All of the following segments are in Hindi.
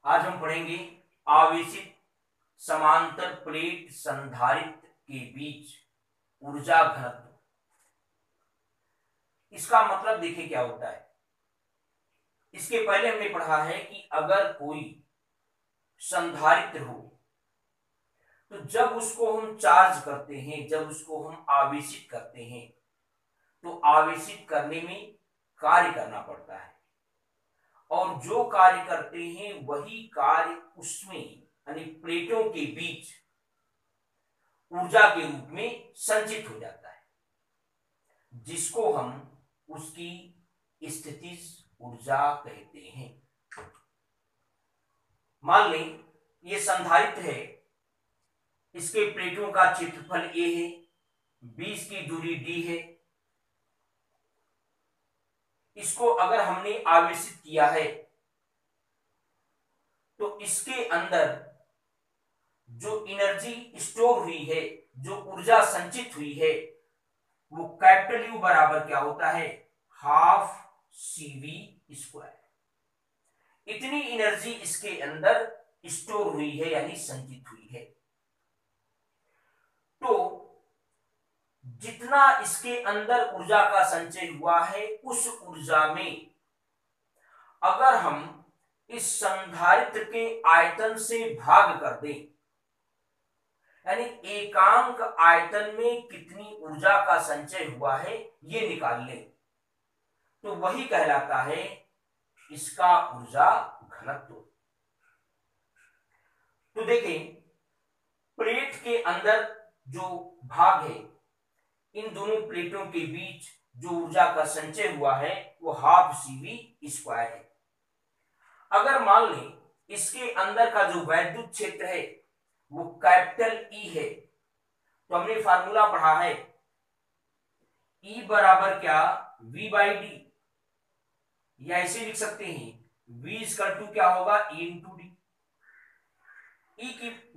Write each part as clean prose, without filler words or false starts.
आज हम पढ़ेंगे आवेशित समांतर प्लेट संधारित्र के बीच ऊर्जा घनत्व। इसका मतलब देखिए क्या होता है। इसके पहले हमने पढ़ा है कि अगर कोई संधारित्र हो तो जब उसको हम चार्ज करते हैं, जब उसको हम आवेशित करते हैं तो आवेशित करने में कार्य करना पड़ता है और जो कार्य करते हैं वही कार्य उसमें यानी प्लेटों के बीच ऊर्जा के रूप में संचित हो जाता है, जिसको हम उसकी स्थितिज ऊर्जा कहते हैं। मान लें ये संधारित्र है, इसके प्लेटों का क्षेत्रफल A है, 20 की दूरी D है। इसको अगर हमने आवेशित किया है तो इसके अंदर जो एनर्जी स्टोर हुई है, जो ऊर्जा संचित हुई है, वो कैपिटल यू बराबर क्या होता है, हाफ CV स्क्वायर। इतनी एनर्जी इसके अंदर स्टोर हुई है यानी संचित हुई है। तो जितना इसके अंदर ऊर्जा का संचय हुआ है उस ऊर्जा में अगर हम इस संधारित्र के आयतन से भाग कर दें, यानी एकांक आयतन में कितनी ऊर्जा का संचय हुआ है ये निकाल लें, तो वही कहलाता है इसका ऊर्जा घनत्व। तो देखें प्लेट के अंदर जो भाग है, इन दोनों प्लेटों के बीच जो ऊर्जा का संचय हुआ है वो हाफ CV स्क्वायर है। अगर मान लें इसके अंदर का जो वैद्युत क्षेत्र है वो कैपिटल E है, तो हमने फार्मूला पढ़ा है E बराबर क्या, V/D, या ऐसे लिख सकते हैं V = क्या होगा, E × D।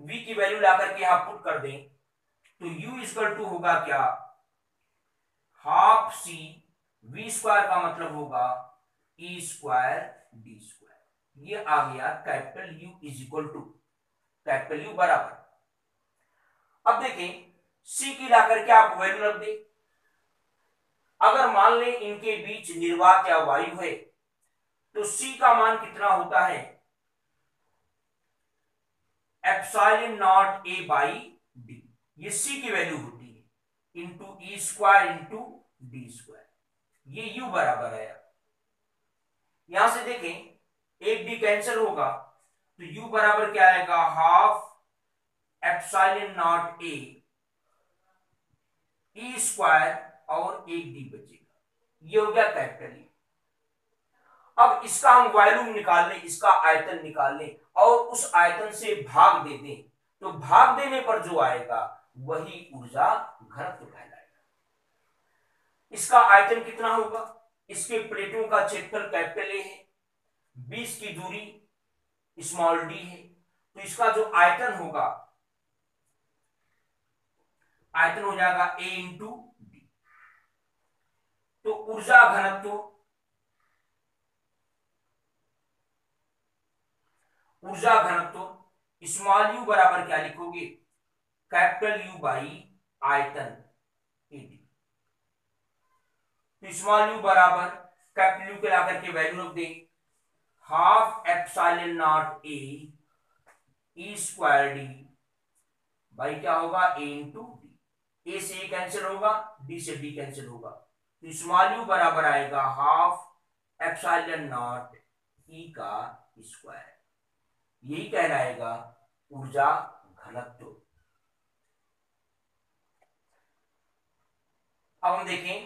V की वैल्यू ला करके यहां पुट कर दें तो U = होगा क्या, हाफ CV², का मतलब होगा E²D²। ये आ गया कैपिटल U बराबर। अब देखें C की ला करके आप वैल्यू रख दें। अगर मान लें इनके बीच निर्वात या वायु है तो C का मान कितना होता है, ε0 A/D। ये C की वैल्यू होती है इंटू E² × D²। ये U बराबर है। यहां से देखें एक D कैंसिल होगा तो U बराबर क्या आएगा, हाफ ε0 A E² और एक D बचेगा। ये हो गया कैपिटल E। अब इसका हम वॉल्यूम निकाल लें, इसका आयतन निकाल लें और उस आयतन से भाग दे दें, तो भाग देने पर जो आएगा वही ऊर्जा घनत्व कहलाएगा। इसका आयतन कितना होगा, इसके प्लेटों का क्षेत्रफल कैपिटल A है, 20 की दूरी स्मॉल d है, तो इसका जो आयतन होगा, आयतन हो जाएगा A × D। तो ऊर्जा घनत्व, स्मॉल u बराबर क्या लिखोगे, कैपिटल U/ आयतन AD। तो स्मॉल u बराबर कैपिटल U के ला करके वैल्यू रख दें, हाफ ε0 A E²D भाई क्या होगा, A × D। A से A कैंसिल होगा, D से D कैंसिल होगा, तो स्मॉल u बराबर आएगा हाफ ε0 E²। यही कहलाएगा ऊर्जा घनत्व। अब हम देखें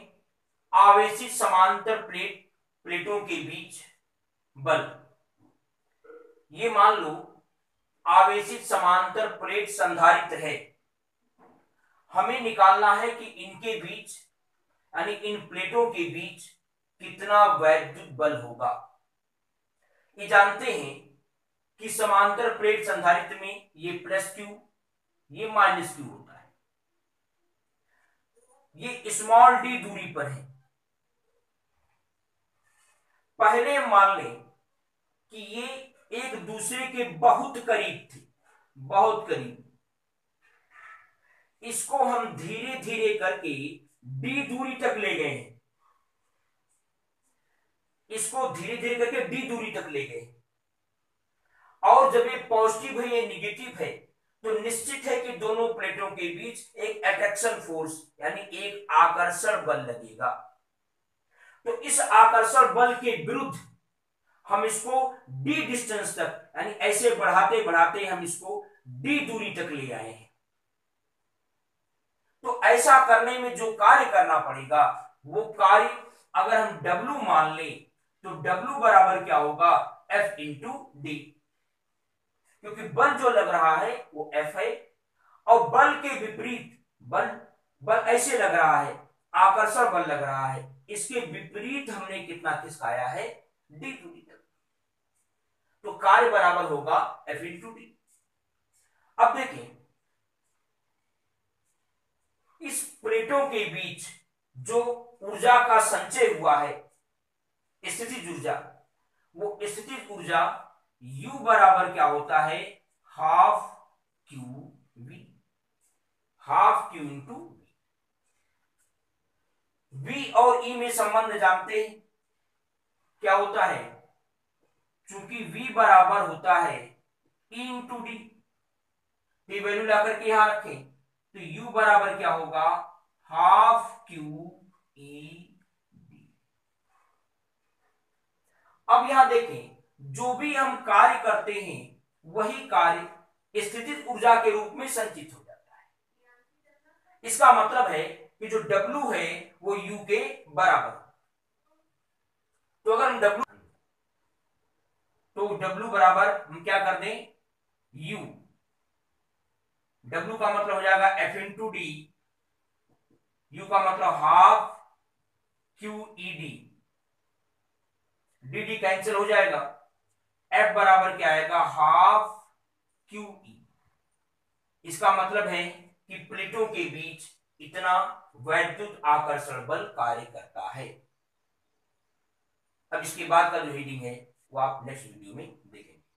आवेशित समांतर प्लेटों के बीच बल। ये मान लो आवेशित समांतर प्लेट संधारित्र है, हमें निकालना है कि इनके बीच यानी इन प्लेटों के बीच कितना वैद्युत बल होगा। ये जानते हैं कि समांतर प्लेट संधारित्र में ये +Q, ये -Q होता है। ये स्मॉल d दूरी पर है। पहले मान लें कि ये एक दूसरे के बहुत करीब थे, बहुत करीब। इसको हम धीरे धीरे करके डी दूरी तक ले गए हैं, इसको धीरे धीरे करके डी दूरी तक ले गए। और जब ये पॉजिटिव है, ये निगेटिव है, तो निश्चित है कि दोनों प्लेटों के बीच एक अट्रैक्शन फोर्स यानी एक आकर्षण बल लगेगा। तो इस आकर्षण बल के विरुद्ध हम इसको डी डिस्टेंस तक यानी ऐसे बढ़ाते बढ़ाते हम इसको डी दूरी तक ले आए हैं। तो ऐसा करने में जो कार्य करना पड़ेगा वो कार्य अगर हम W मान ले तो W बराबर क्या होगा, F इंटू डी, क्योंकि बल जो लग रहा है वो F है और बल के विपरीत बल ऐसे लग रहा है, आकर्षण बल लग रहा है, इसके विपरीत हमने कितना खिसकाया है, डी दूरी तक। तो कार्य बराबर होगा F इंटू डी। अब देखिए इस प्लेटों के बीच जो ऊर्जा का संचय हुआ है, स्थितिज ऊर्जा, वो स्थितिज ऊर्जा U बराबर क्या होता है, half Q V, half Q into V. और ई में संबंध जानते हैं क्या होता है, चूंकि V बराबर होता है E into D, T value लाकर के यहां रखें तो U बराबर क्या होगा, हाफ क्यू ई डी। अब यहां देखें जो भी हम कार्य करते हैं वही कार्य स्थितिज ऊर्जा के रूप में संचित हो जाता है। इसका मतलब है कि जो W है वो U के बराबर। तो अगर हम W बराबर हम क्या कर दें, U, W का मतलब हो जाएगा F इंटू डी, U का मतलब half Q E D, D D cancel हो जाएगा, F बराबर क्या आएगा, हाफ क्यू ई। इसका मतलब है कि प्लेटों के बीच इतना वैद्युत आकर्षण बल कार्य करता है। अब इसके बाद का जो रीडिंग है वो आप नेक्स्ट वीडियो में देखेंगे।